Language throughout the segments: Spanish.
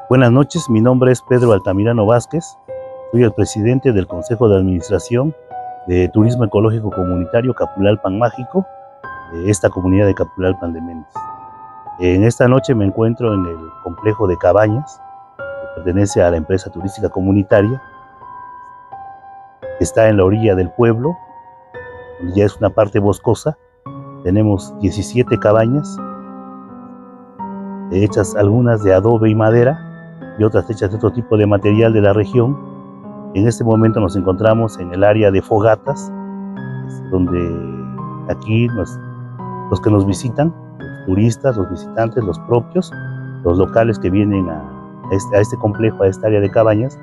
Buenas noches, mi nombre es Pedro Altamirano Vázquez, soy el presidente del Consejo de Administración de Turismo Ecológico Comunitario Capulalpan Mágico, de esta comunidad de Capulalpan de Méndez. En esta noche me encuentro en el complejo de cabañas, que pertenece a la empresa turística comunitaria, que está en la orilla del pueblo, donde ya es una parte boscosa. Tenemos 17 cabañas, hechas algunas de adobe y madera, y otras hechas de otro tipo de material de la región. En este momento nos encontramos en el área de fogatas, donde aquí los que nos visitan, los turistas, los visitantes, los propios, los locales que vienen a este complejo, a esta área de cabañas,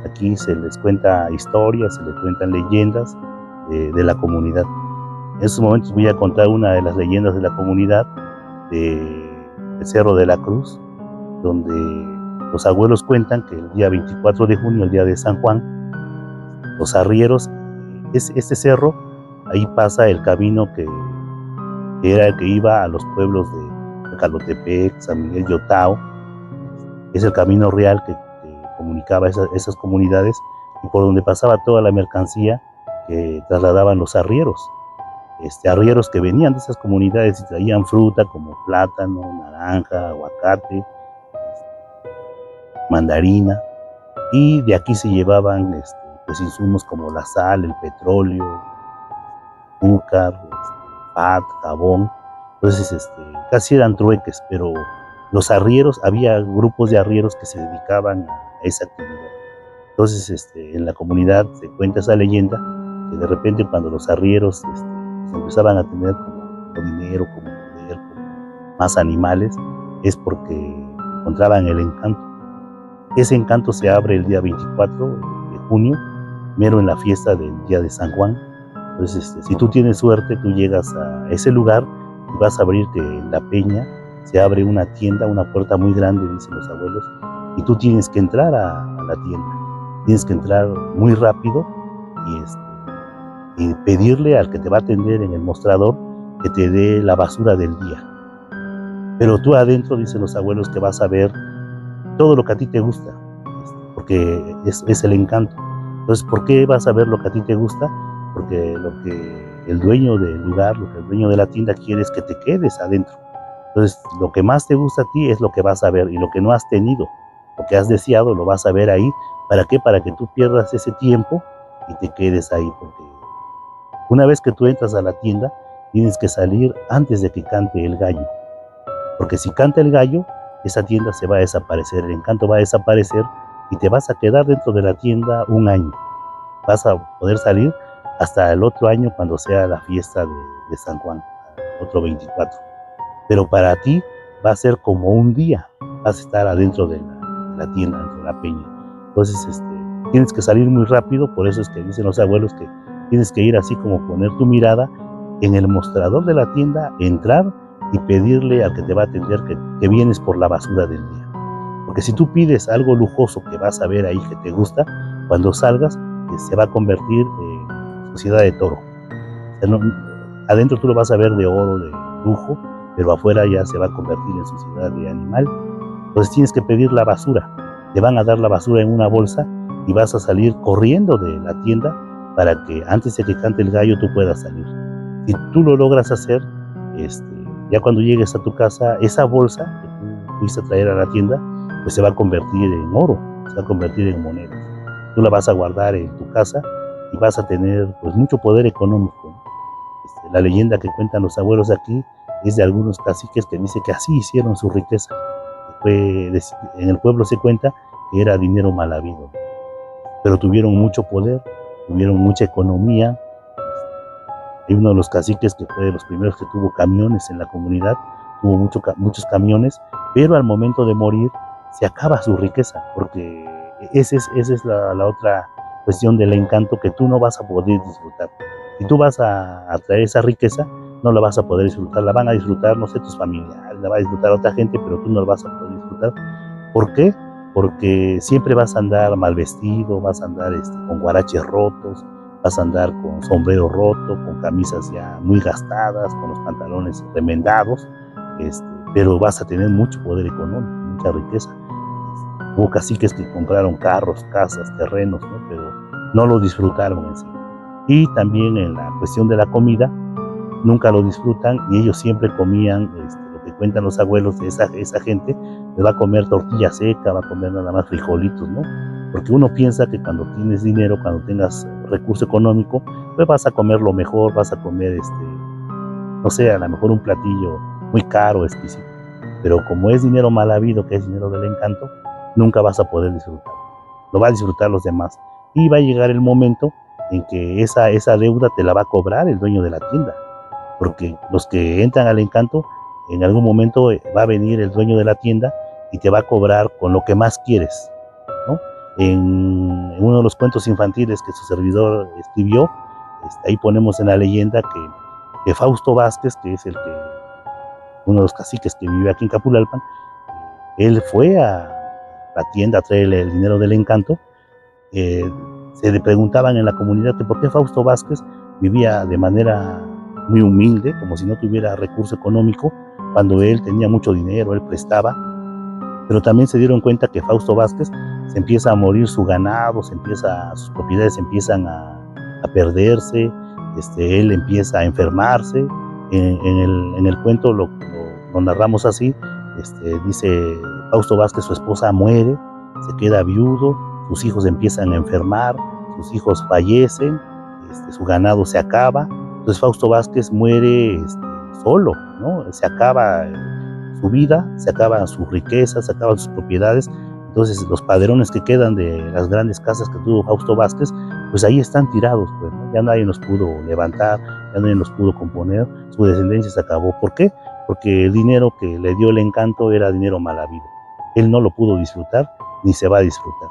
aquí se les cuenta historias, se les cuentan leyendas de la comunidad. En estos momentos voy a contar una de las leyendas de la comunidad, del Cerro de la Cruz, donde los abuelos cuentan que el día 24 de junio, el día de San Juan, los arrieros, este cerro, ahí pasa el camino que era el que iba a los pueblos de Calotepec, San Miguel de Otao. Es el camino real que comunicaba esas comunidades y por donde pasaba toda la mercancía que trasladaban los arrieros. Arrieros que venían de esas comunidades y traían fruta como plátano, naranja, aguacate, mandarina, y de aquí se llevaban pues insumos como la sal, el petróleo, azúcar, pat, jabón. Entonces casi eran trueques, pero los arrieros, había grupos de arrieros que se dedicaban a esa actividad. Entonces en la comunidad se cuenta esa leyenda, que de repente cuando los arrieros pues empezaban a tener como dinero, como poder, como más animales, es porque encontraban el encanto. Ese encanto se abre el día 24 de junio, mero en la fiesta del día de San Juan. Entonces, si tú tienes suerte, tú llegas a ese lugar y vas a abrir que en la peña se abre una tienda, una puerta muy grande, dicen los abuelos, y tú tienes que entrar a la tienda. Tienes que entrar muy rápido y pedirle al que te va a atender en el mostrador que te dé la basura del día. Pero tú adentro, dicen los abuelos, que vas a ver todo lo que a ti te gusta, porque es el encanto. Entonces, ¿por qué vas a ver lo que a ti te gusta? Porque lo que el dueño del lugar, lo que el dueño de la tienda quiere es que te quedes adentro. Entonces, lo que más te gusta a ti es lo que vas a ver, y lo que no has tenido, lo que has deseado, lo vas a ver ahí. ¿Para qué? Para que tú pierdas ese tiempo y te quedes ahí, porque una vez que tú entras a la tienda, tienes que salir antes de que cante el gallo, porque si canta el gallo, esa tienda se va a desaparecer, el encanto va a desaparecer y te vas a quedar dentro de la tienda un año. Vas a poder salir hasta el otro año cuando sea la fiesta de San Juan, otro 24. Pero para ti va a ser como un día, vas a estar adentro de la tienda, dentro de la peña. Entonces tienes que salir muy rápido, por eso es que dicen los abuelos que tienes que ir así como poner tu mirada en el mostrador de la tienda, entrar y pedirle al que te va a atender que vienes por la basura del día. Porque si tú pides algo lujoso que vas a ver ahí que te gusta, cuando salgas se va a convertir en Sociedad de Toro. O sea, adentro tú lo vas a ver de oro, de lujo, pero afuera ya se va a convertir en Sociedad de Animal. Entonces tienes que pedir la basura. Te van a dar la basura en una bolsa y vas a salir corriendo de la tienda para que antes de que cante el gallo tú puedas salir. Si tú lo logras hacer, ya cuando llegues a tu casa, esa bolsa que tú fuiste a traer a la tienda, pues se va a convertir en oro, se va a convertir en monedas. Tú la vas a guardar en tu casa y vas a tener pues mucho poder económico. La leyenda que cuentan los abuelos aquí es de algunos caciques que dicen que así hicieron su riqueza. En el pueblo se cuenta que era dinero mal habido, pero tuvieron mucho poder, tuvieron mucha economía. Hay uno de los caciques que fue de los primeros que tuvo camiones en la comunidad, tuvo muchos camiones, pero al momento de morir se acaba su riqueza, porque esa es la otra cuestión del encanto, que tú no vas a poder disfrutar. Si tú vas a traer esa riqueza, no la vas a poder disfrutar, la van a disfrutar, no sé, tus familiares, la va a disfrutar otra gente, pero tú no la vas a poder disfrutar. ¿Por qué? Porque siempre vas a andar mal vestido, vas a andar con guaraches rotos, vas a andar con sombrero roto, con camisas ya muy gastadas, con los pantalones remendados, pero vas a tener mucho poder económico, mucha riqueza. Hubo caciques que compraron carros, casas, terrenos, ¿no? Pero no lo disfrutaron en sí. Y también en la cuestión de la comida, nunca lo disfrutan y ellos siempre comían, lo que cuentan los abuelos de esa gente, les va a comer tortilla seca, va a comer nada más frijolitos, ¿no? Porque uno piensa que cuando tienes dinero, cuando tengas recurso económico, pues vas a comer lo mejor, vas a comer, no sé, a lo mejor un platillo muy caro, exquisito. Pero como es dinero mal habido, que es dinero del encanto, nunca vas a poder disfrutarlo. Lo va a disfrutar los demás. Y va a llegar el momento en que esa deuda te la va a cobrar el dueño de la tienda. Porque los que entran al encanto, en algún momento va a venir el dueño de la tienda y te va a cobrar con lo que más quieres, ¿no? En uno de los cuentos infantiles que su servidor escribió, ahí ponemos en la leyenda que Fausto Vázquez, que es uno de los caciques que vive aquí en Capulalpan, él fue a la tienda a traerle el dinero del encanto. Se le preguntaban en la comunidad que por qué Fausto Vázquez vivía de manera muy humilde, como si no tuviera recurso económico, cuando él tenía mucho dinero, él prestaba. Pero también se dieron cuenta que Fausto Vázquez se empieza a morir su ganado, sus propiedades empiezan a perderse, él empieza a enfermarse. En el cuento lo narramos así, dice Fausto Vázquez, su esposa muere, se queda viudo, sus hijos empiezan a enfermar, sus hijos fallecen, su ganado se acaba. Entonces Fausto Vázquez muere solo, ¿no? Se acaba su vida, se acaban sus riquezas, se acaban sus propiedades. Entonces los padrones que quedan de las grandes casas que tuvo Fausto Vázquez, pues ahí están tirados, pues, ¿no? Ya nadie los pudo levantar, ya nadie los pudo componer, su descendencia se acabó. ¿Por qué? Porque el dinero que le dio el encanto era dinero mal habido. Él no lo pudo disfrutar, ni se va a disfrutar.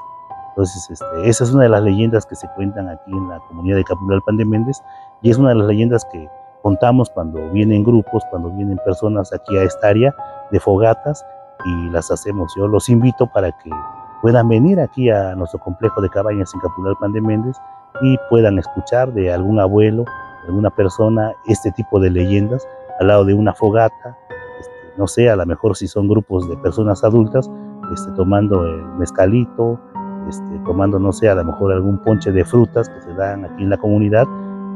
Entonces, esa es una de las leyendas que se cuentan aquí en la comunidad de Capulalpan de Méndez, y es una de las leyendas que contamos cuando vienen grupos, cuando vienen personas aquí a esta área de fogatas, y las hacemos. Yo los invito para que puedan venir aquí a nuestro complejo de cabañas en Capulalpan de Méndez y puedan escuchar de algún abuelo, de alguna persona, este tipo de leyendas al lado de una fogata. No sé, a lo mejor si son grupos de personas adultas, tomando el mezcalito, tomando, no sé, a lo mejor algún ponche de frutas que se dan aquí en la comunidad,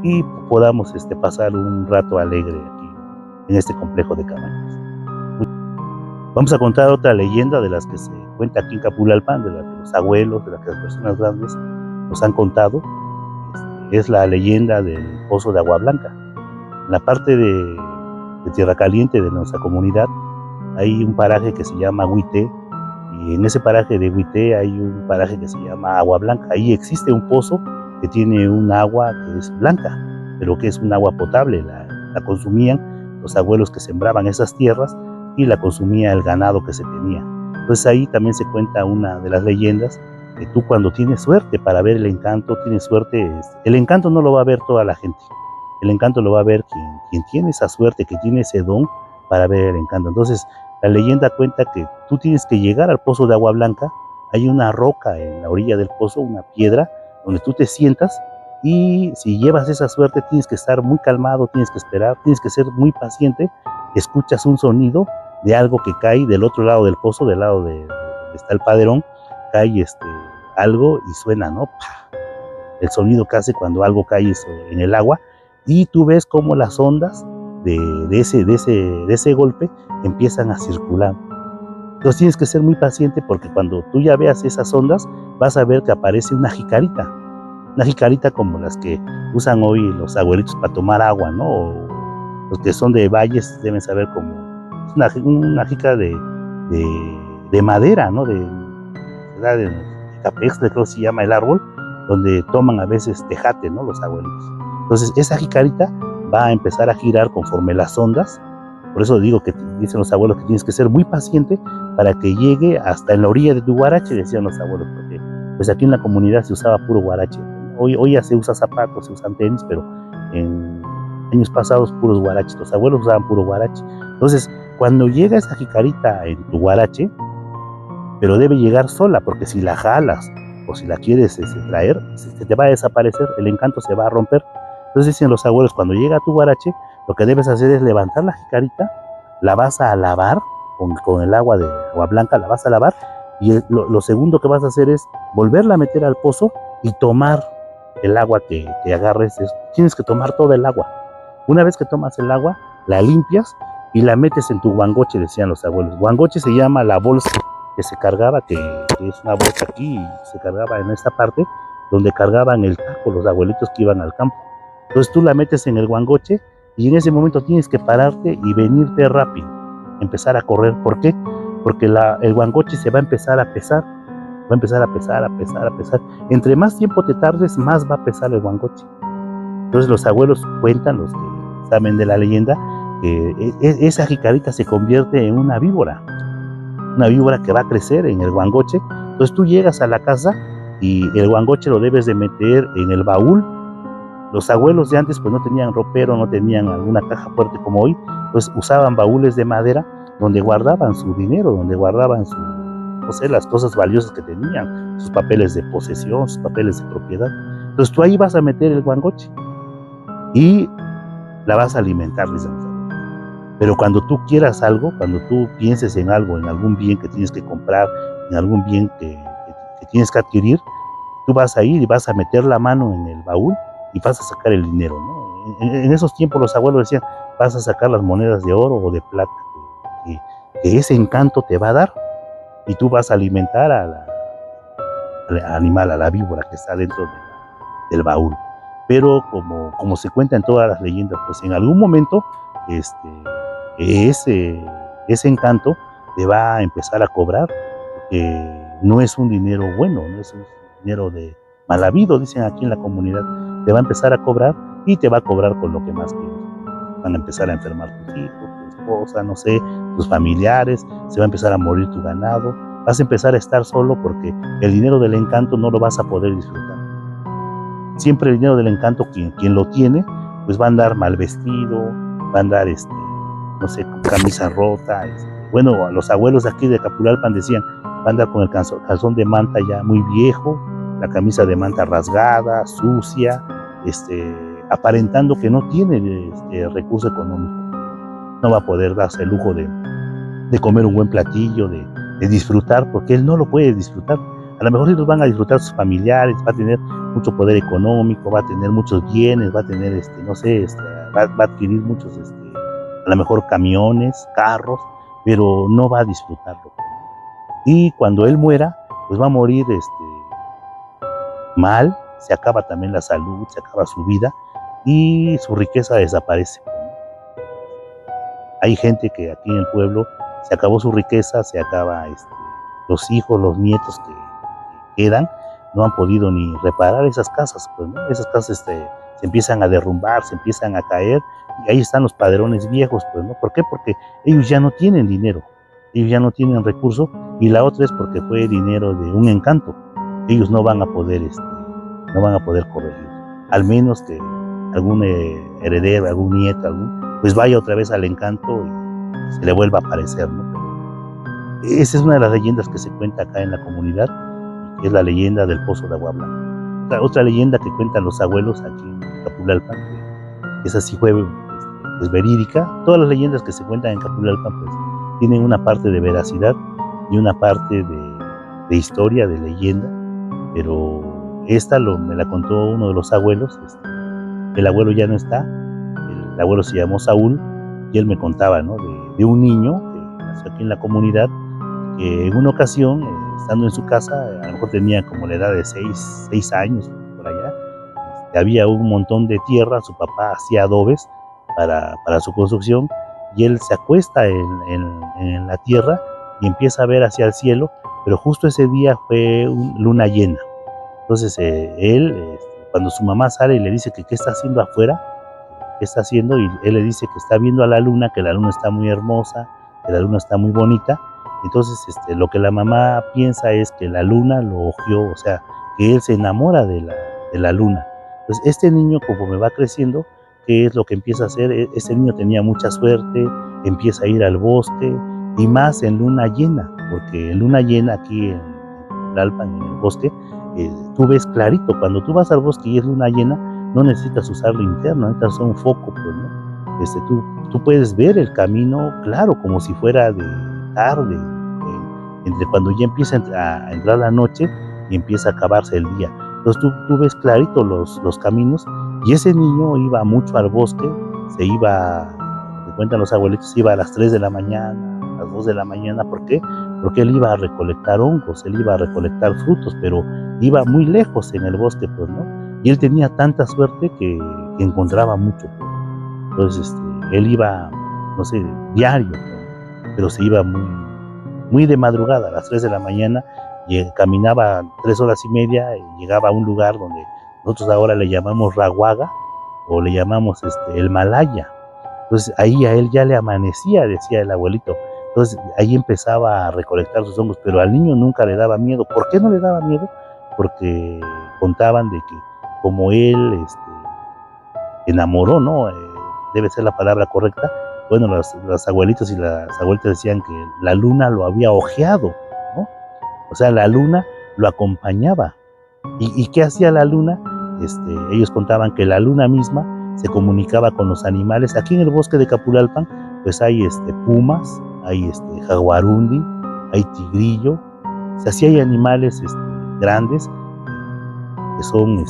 y podamos pasar un rato alegre aquí en este complejo de cabañas. Vamos a contar otra leyenda de las que se cuenta aquí en Capulalpan, de las que los abuelos, de las que las personas grandes nos han contado. Es la leyenda del pozo de agua blanca. En la parte de Tierra Caliente de nuestra comunidad hay un paraje que se llama Huité, y en ese paraje de Huité hay un paraje que se llama Agua Blanca. Ahí existe un pozo que tiene un agua que es blanca, pero que es un agua potable. La consumían los abuelos que sembraban esas tierras y la consumía el ganado que se tenía. Entonces ahí también se cuenta una de las leyendas, que tú cuando tienes suerte para ver el encanto, tienes suerte, el encanto no lo va a ver toda la gente, el encanto lo va a ver quien tiene esa suerte, que tiene ese don para ver el encanto. Entonces la leyenda cuenta que tú tienes que llegar al pozo de agua blanca, hay una roca en la orilla del pozo, una piedra, donde tú te sientas, y si llevas esa suerte tienes que estar muy calmado, tienes que esperar, tienes que ser muy paciente. Escuchas un sonido de algo que cae del otro lado del pozo, del lado de donde está el paderón, cae algo y suena, ¿no? El sonido que hace cuando algo cae en el agua, y tú ves cómo las ondas de ese golpe empiezan a circular. Entonces tienes que ser muy paciente, porque cuando tú ya veas esas ondas, vas a ver que aparece una jicarita como las que usan hoy los abuelitos para tomar agua, ¿no? O los que son de valles deben saber cómo es una jica de madera, ¿no? De Capexle, creo que se llama el árbol, donde toman a veces tejate, ¿no? Los abuelitos. Entonces esa jicarita va a empezar a girar conforme las ondas. Por eso digo que dicen los abuelos que tienes que ser muy paciente para que llegue hasta en la orilla de tu guarache, decían los abuelos, porque pues aquí en la comunidad se usaba puro guarache. Hoy ya se usa zapatos, se usan tenis, pero en años pasados puros guaraches. Los abuelos usaban puro guarache. Entonces, cuando llega esa jicarita en tu guarache, pero debe llegar sola, porque si la jalas o si la quieres traer, se te va a desaparecer, el encanto se va a romper. Entonces dicen los abuelos, cuando llega a tu guarache, lo que debes hacer es levantar la jicarita, la vas a lavar con el agua de agua blanca, la vas a lavar, y lo segundo que vas a hacer es volverla a meter al pozo y tomar el agua que agarres. Tienes que tomar toda el agua. Una vez que tomas el agua, la limpias y la metes en tu guangoche, decían los abuelos. Guangoche se llama la bolsa que se cargaba, que es una bolsa aquí, y se cargaba en esta parte donde cargaban el taco los abuelitos que iban al campo. Entonces tú la metes en el guangoche y en ese momento tienes que pararte y venirte rápido, empezar a correr. ¿Por qué? Porque el guangoche se va a empezar a pesar, va a empezar a pesar, a pesar, a pesar. Entre más tiempo te tardes, más va a pesar el guangoche. Entonces los abuelos cuentan, los que saben de la leyenda, que esa jicarita se convierte en una víbora que va a crecer en el guangoche. Entonces tú llegas a la casa y el guangoche lo debes de meter en el baúl. Los abuelos de antes pues no tenían ropero, no tenían alguna caja fuerte como hoy, pues usaban baúles de madera donde guardaban su dinero, donde guardaban no sé, las cosas valiosas que tenían, sus papeles de posesión, sus papeles de propiedad. Entonces tú ahí vas a meter el guangoche y la vas a alimentar, digamos. Pero cuando tú quieras algo, cuando tú pienses en algo, en algún bien que tienes que comprar, en algún bien que tienes que adquirir, tú vas a ir y vas a meter la mano en el baúl y vas a sacar el dinero, ¿no? En esos tiempos los abuelos decían, vas a sacar las monedas de oro o de plata, que ese encanto te va a dar, y tú vas a alimentar al animal, a la víbora que está dentro del baúl. Pero como se cuenta en todas las leyendas, pues en algún momento ese encanto te va a empezar a cobrar, porque no es un dinero bueno, no es un dinero de mal habido, dicen aquí en la comunidad. Te va a empezar a cobrar y te va a cobrar con lo que más quieres. Van a empezar a enfermar tus hijos, tu esposa, no sé, tus familiares, se va a empezar a morir tu ganado, vas a empezar a estar solo porque el dinero del encanto no lo vas a poder disfrutar. Siempre el dinero del encanto, quien lo tiene, pues va a andar mal vestido, va a andar, no sé, con camisa rota. Bueno, los abuelos de aquí de Capulalpan decían, va a andar con el calzón de manta ya muy viejo, la camisa de manta rasgada, sucia, aparentando que no tiene recurso económico. No va a poder darse el lujo de comer un buen platillo, de disfrutar, porque él no lo puede disfrutar. A lo mejor sí los van a disfrutar sus familiares, va a tener mucho poder económico, va a tener muchos bienes, va a tener, no sé, va a adquirir muchos, a lo mejor camiones, carros, pero no va a disfrutarlo. Y cuando él muera, pues va a morir mal, se acaba también la salud, se acaba su vida y su riqueza desaparece. Hay gente que aquí en el pueblo se acabó su riqueza, se acaba los hijos, los nietos que quedan, no han podido ni reparar esas casas, pues, ¿no? Esas casas se empiezan a derrumbar, se empiezan a caer, y ahí están los padrones viejos, pues, ¿no? ¿Por qué? Porque ellos ya no tienen dinero, ellos ya no tienen recurso, y la otra es porque fue dinero de un encanto. Ellos no van a poder, corregir, al menos que algún heredero, algún nieto, pues vaya otra vez al encanto y se le vuelva a aparecer, ¿no? Pero esa es una de las leyendas que se cuenta acá en la comunidad, que es la leyenda del Pozo de Agua Blanca. Otra leyenda que cuentan los abuelos aquí en Capulalpan, que esa sí fue pues verídica. Todas las leyendas que se cuentan en Capulalpan pues tienen una parte de veracidad y una parte de historia, de leyenda, pero esta me la contó uno de los abuelos. El abuelo ya no está, el abuelo se llamó Saúl, y él me contaba, ¿no? de un niño que nació aquí en la comunidad, que en una ocasión, estando en su casa, a lo mejor tenía como la edad de 6 años, por allá, había un montón de tierra, su papá hacía adobes para su construcción, y él se acuesta en la tierra y empieza a ver hacia el cielo, pero justo ese día fue luna llena. Entonces él, cuando su mamá sale y le dice que qué está haciendo afuera, qué está haciendo, y él le dice que está viendo a la luna, que la luna está muy hermosa, que la luna está muy bonita. Entonces lo que la mamá piensa es que la luna lo ojió, o sea, que él se enamora de la luna. Entonces este niño, conforme va creciendo, ¿qué es lo que empieza a hacer? Este niño tenía mucha suerte, empieza a ir al bosque, y más en luna llena, porque en luna llena aquí en Lalpan, en el bosque, tú ves clarito. Cuando tú vas al bosque y es luna llena, no necesitas usar linterna, necesitas usar un foco, pues, ¿no? Tú puedes ver el camino claro, como si fuera de tarde, entre cuando ya empieza a entrar la noche y empieza a acabarse el día. Entonces tú ves clarito los caminos, y ese niño iba mucho al bosque, se iba, me cuentan los abuelitos, iba a las 3 de la mañana, a las 2 de la mañana. ¿Por qué? Porque él iba a recolectar hongos, él iba a recolectar frutos, pero iba muy lejos en el bosque, pues, ¿no? Y él tenía tanta suerte que encontraba mucho, pues. Entonces, él iba, no sé, diario, pues, pero se iba muy de madrugada, a las 3 de la mañana, y caminaba 3 horas y media y llegaba a un lugar donde nosotros ahora le llamamos Rahuaga, o le llamamos el Malaya. Entonces ahí a él ya le amanecía, decía el abuelito. Entonces ahí empezaba a recolectar sus hongos, pero al niño nunca le daba miedo. ¿Por qué no le daba miedo? Porque contaban de que como él enamoró, ¿no? Debe ser la palabra correcta. Bueno, los abuelitos y las abuelitas decían que la luna lo había ojeado, ¿no? O sea, la luna lo acompañaba. ¿Y qué hacía la luna? Ellos contaban que la luna misma se comunicaba con los animales. Aquí en el bosque de Capulalpan, pues hay pumas, hay jaguarundi, hay tigrillo. O sea, sí hay animales grandes que son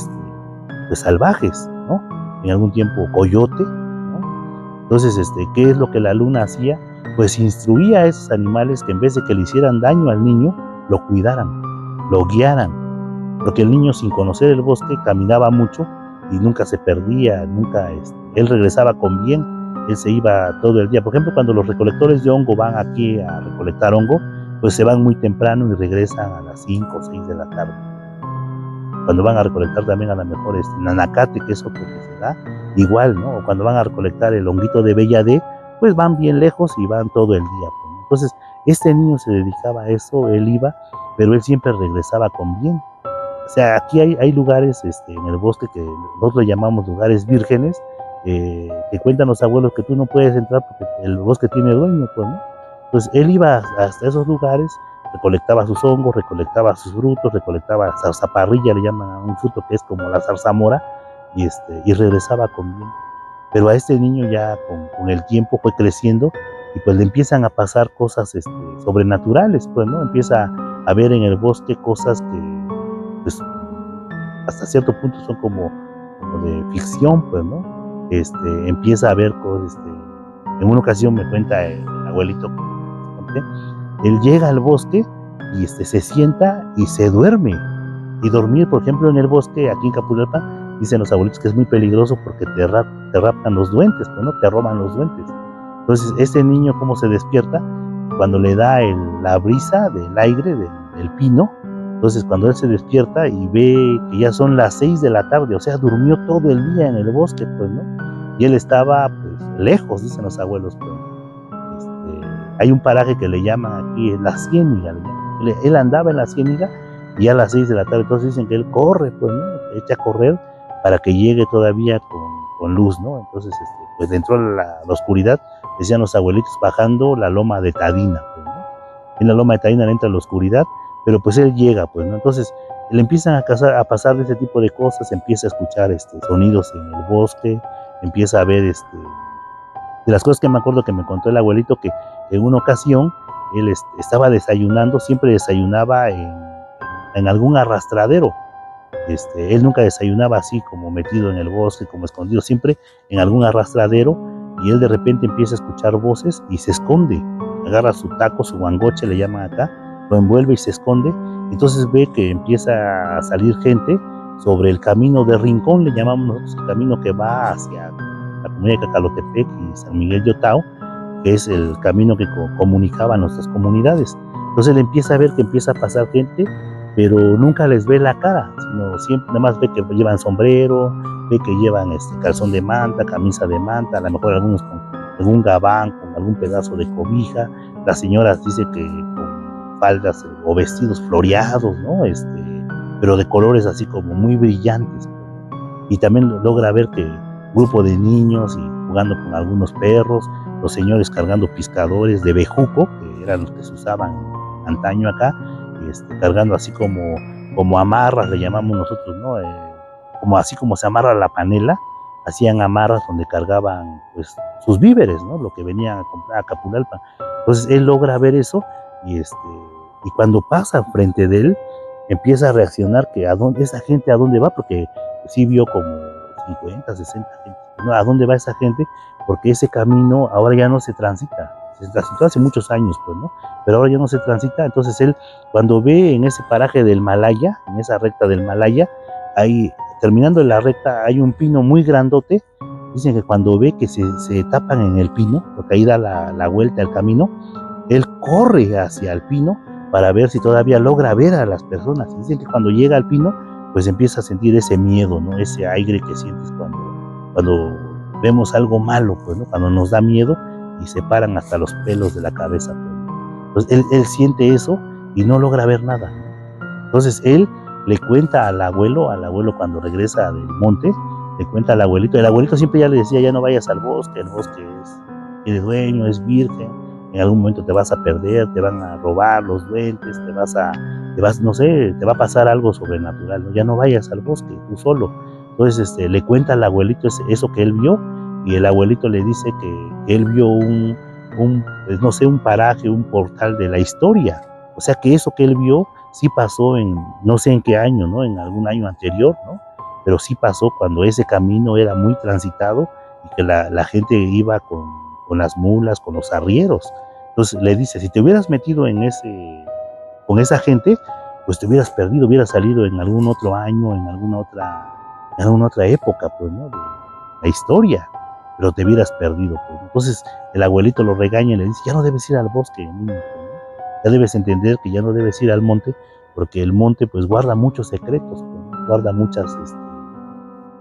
pues salvajes, ¿no? En algún tiempo coyote, ¿no? Entonces, ¿qué es lo que la luna hacía? Pues instruía a esos animales que en vez de que le hicieran daño al niño, lo cuidaran, lo guiaran, porque el niño, sin conocer el bosque, caminaba mucho y nunca se perdía, nunca, él regresaba con bien, él se iba todo el día. Por ejemplo, cuando los recolectores de hongo van aquí a recolectar hongo, pues se van muy temprano y regresan a las 5 o 6 de la tarde. Cuando van a recolectar también a lo mejor nanacate, que es otro que se da, igual, ¿no? O cuando van a recolectar el honguito de belladé, pues van bien lejos y van todo el día, pues, ¿no? Entonces, este niño se dedicaba a eso, él iba, pero él siempre regresaba con bien. O sea, aquí hay lugares en el bosque que nosotros llamamos lugares vírgenes, que cuentan los abuelos que tú no puedes entrar porque el bosque tiene dueño, pues, ¿no? Entonces él iba hasta esos lugares, recolectaba sus hongos, recolectaba sus frutos, recolectaba zarzaparrilla, le llaman a un fruto que es como la zarzamora, y regresaba con bien. Pero a este niño ya con el tiempo fue creciendo y pues le empiezan a pasar cosas sobrenaturales, pues, ¿no? Empieza a ver en el bosque cosas que pues hasta cierto punto son como de ficción, pues, ¿no? Empieza a ver cosas, en una ocasión me cuenta el abuelito que les conté, él llega al bosque y se sienta y se duerme. Y dormir, por ejemplo, en el bosque, aquí en Capulalpan, dicen los abuelitos que es muy peligroso porque te raptan los duendes, pues, ¿no? Te roban los duendes. Entonces, ese niño, ¿cómo se despierta? Cuando le da la brisa del aire, del pino. Entonces, cuando él se despierta y ve que ya son las 6 de la tarde, o sea, durmió todo el día en el bosque, pues, ¿no? Y él estaba, pues, lejos, dicen los abuelos, pues. Hay un paraje que le llaman aquí la ciéniga, él andaba en la ciéniga y a las 6 de la tarde, entonces dicen que él corre, pues, ¿no? Echa a correr para que llegue todavía con luz, ¿no? Entonces, pues dentro de la oscuridad, decían los abuelitos, bajando la loma de Tadina, pues, ¿no? En la loma de Tadina entra la oscuridad, pero pues él llega, pues, ¿no? Entonces, le empiezan a pasar ese tipo de cosas, empieza a escuchar sonidos en el bosque, empieza a ver de las cosas que me acuerdo que me contó el abuelito, que en una ocasión él estaba desayunando, siempre desayunaba en algún arrastradero. Él nunca desayunaba así como metido en el bosque, como escondido, siempre en algún arrastradero, y él de repente empieza a escuchar voces y se esconde, agarra su taco, su guangoche le llaman acá, lo envuelve y se esconde. Entonces ve que empieza a salir gente sobre el camino de Rincón, le llamamos nosotros, el camino que va hacia la comunidad de Cacalotepec y San Miguel de Otao, que es el camino que comunicaba a nuestras comunidades. Entonces él empieza a ver que empieza a pasar gente, pero nunca les ve la cara, sino siempre nada más ve que llevan sombrero, ve que llevan calzón de manta, camisa de manta, a lo mejor algunos con algún gabán, con algún pedazo de cobija. Las señoras dicen que con faldas o vestidos floreados, ¿no? Pero de colores así como muy brillantes. Y también logra ver que grupo de niños y jugando con algunos perros, los señores cargando pescadores de bejuco, que eran los que se usaban antaño acá, cargando así como amarras, le llamamos nosotros, ¿no? Como así como se amarra la panela, hacían amarras donde cargaban pues sus víveres, ¿no? Lo que venían a comprar a Capulalpan. Entonces él logra ver eso y y cuando pasa frente de él, empieza a reaccionar que esa gente a dónde va, porque sí vio como 50, 60 gente, ¿no? ¿A dónde va esa gente? Porque ese camino ahora ya no se transita. Se transitó hace muchos años, pues, ¿no? Pero ahora ya no se transita. Entonces él, cuando ve en ese paraje del Malaya, en esa recta del Malaya, ahí, terminando la recta, hay un pino muy grandote. Dicen que cuando ve que se tapan en el pino, porque ahí da la vuelta al camino, él corre hacia el pino para ver si todavía logra ver a las personas. Y dicen que cuando llega al pino, pues empieza a sentir ese miedo, ¿no? Ese aire que sientes cuando vemos algo malo, pues, ¿no? Cuando nos da miedo y se paran hasta los pelos de la cabeza, pues, ¿no? Entonces él siente eso y no logra ver nada, ¿no? Entonces él le cuenta al abuelo cuando regresa del monte, le cuenta al abuelito. El abuelito siempre ya le decía, ya no vayas al bosque, el bosque tiene dueño, es virgen, en algún momento te vas a perder, te van a robar los duendes, no sé, te va a pasar algo sobrenatural, ¿no? Ya no vayas al bosque tú solo. Entonces le cuenta al abuelito eso que él vio, y el abuelito le dice que él vio pues, no sé, un paraje, un portal de la historia. O sea que eso que él vio sí pasó en no sé en qué año, ¿no? En algún año anterior, ¿no? Pero sí pasó cuando ese camino era muy transitado y que la gente iba con las mulas, con los arrieros. Entonces le dice, si te hubieras metido con esa gente, pues te hubieras perdido, hubieras salido en algún otro año, en alguna otra época, pues, ¿no? De la historia, pero te hubieras perdido, pues. Entonces el abuelito lo regaña y le dice, ya no debes ir al bosque, niño, pues, ¿no? Ya debes entender que ya no debes ir al monte, porque el monte pues guarda muchos secretos, pues, ¿no? Guarda muchas,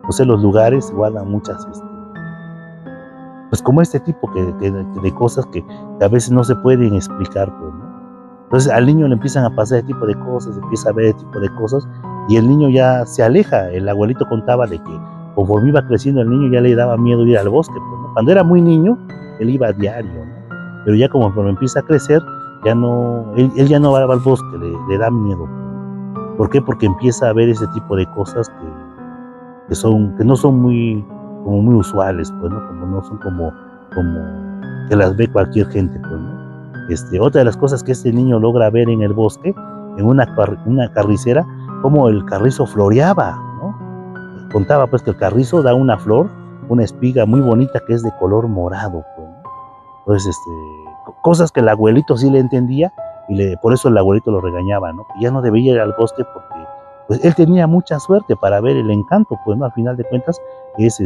no sé, los lugares guardan muchas, pues como este tipo de cosas que a veces no se pueden explicar, pues, ¿no? Entonces al niño le empiezan a pasar ese tipo de cosas, empieza a ver ese tipo de cosas, y el niño ya se aleja. El abuelito contaba de que conforme iba creciendo el niño ya le daba miedo ir al bosque, pues, ¿no? Cuando era muy niño, él iba a diario, ¿no? Pero ya conforme empieza a crecer, ya no, él ya no va al bosque, le da miedo. ¿Por qué? Porque empieza a ver ese tipo de cosas que no son muy usuales, pues, ¿no? Como no son como que las ve cualquier gente, pues, ¿no? Otra de las cosas que este niño logra ver en el bosque, en una carricera, como el carrizo floreaba, ¿no? Contaba pues que el carrizo da una flor, una espiga muy bonita que es de color morado, pues, ¿no? Entonces, cosas que el abuelito sí le entendía, y por eso el abuelito lo regañaba, ¿no? Que ya no debía ir al bosque porque pues él tenía mucha suerte para ver el encanto, pues, ¿no? Al final de cuentas es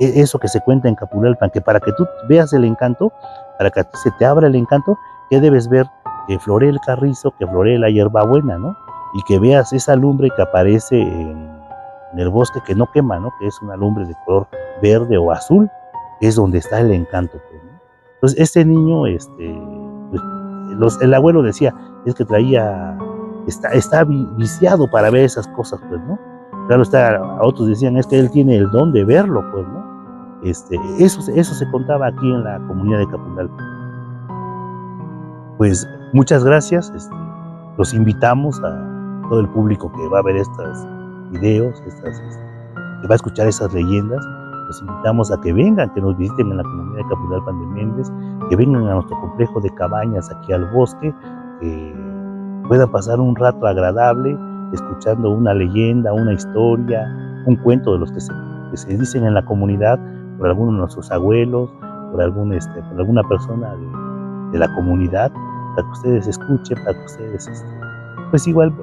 eso que se cuenta en Capulalpan, que para que tú veas el encanto, para que a ti se te abra el encanto, ¿qué debes ver? Que floree el carrizo, que floree la hierbabuena, ¿no? Y que veas esa lumbre que aparece en el bosque que no quema, ¿no? Que es una lumbre de color verde o azul, que es donde está el encanto, pues, ¿no? Entonces este niño, pues, el abuelo decía, es que está viciado para ver esas cosas, pues, ¿no? Claro está, a otros decían, es que él tiene el don de verlo, pues, ¿no? Eso se contaba aquí en la comunidad de Capulalpan. Pues muchas gracias, los invitamos a todo el público que va a ver estos videos, que va a escuchar esas leyendas. Los invitamos a que vengan, que nos visiten en la comunidad de Capulalpan de Méndez, que vengan a nuestro complejo de cabañas aquí al bosque, que puedan pasar un rato agradable escuchando una leyenda, una historia, un cuento de los que se dicen en la comunidad por alguno de nuestros abuelos, por alguna persona de la comunidad, para que ustedes escuchen, para que ustedes pues igual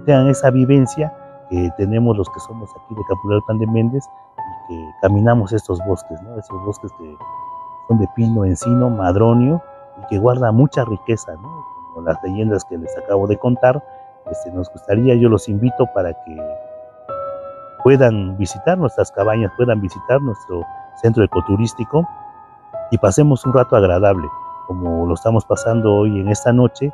tengan esa vivencia que tenemos los que somos aquí de Capulalpan de Méndez y que caminamos estos bosques, ¿no? Esos bosques que son de pino, encino, madronio, y que guardan mucha riqueza, ¿no? Como las leyendas que les acabo de contar. Nos gustaría, yo los invito para que puedan visitar nuestras cabañas, puedan visitar nuestro centro ecoturístico y pasemos un rato agradable, como lo estamos pasando hoy en esta noche.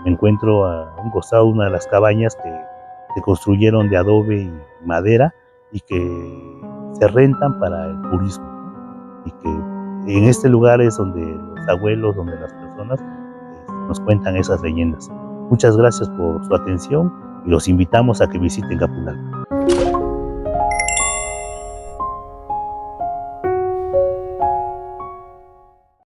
Me encuentro a un costado de una de las cabañas que se construyeron de adobe y madera y que se rentan para el turismo, ¿no? Y que en este lugar es donde los abuelos, donde las personas nos cuentan esas leyendas. Muchas gracias por su atención y los invitamos a que visiten Capulalpan.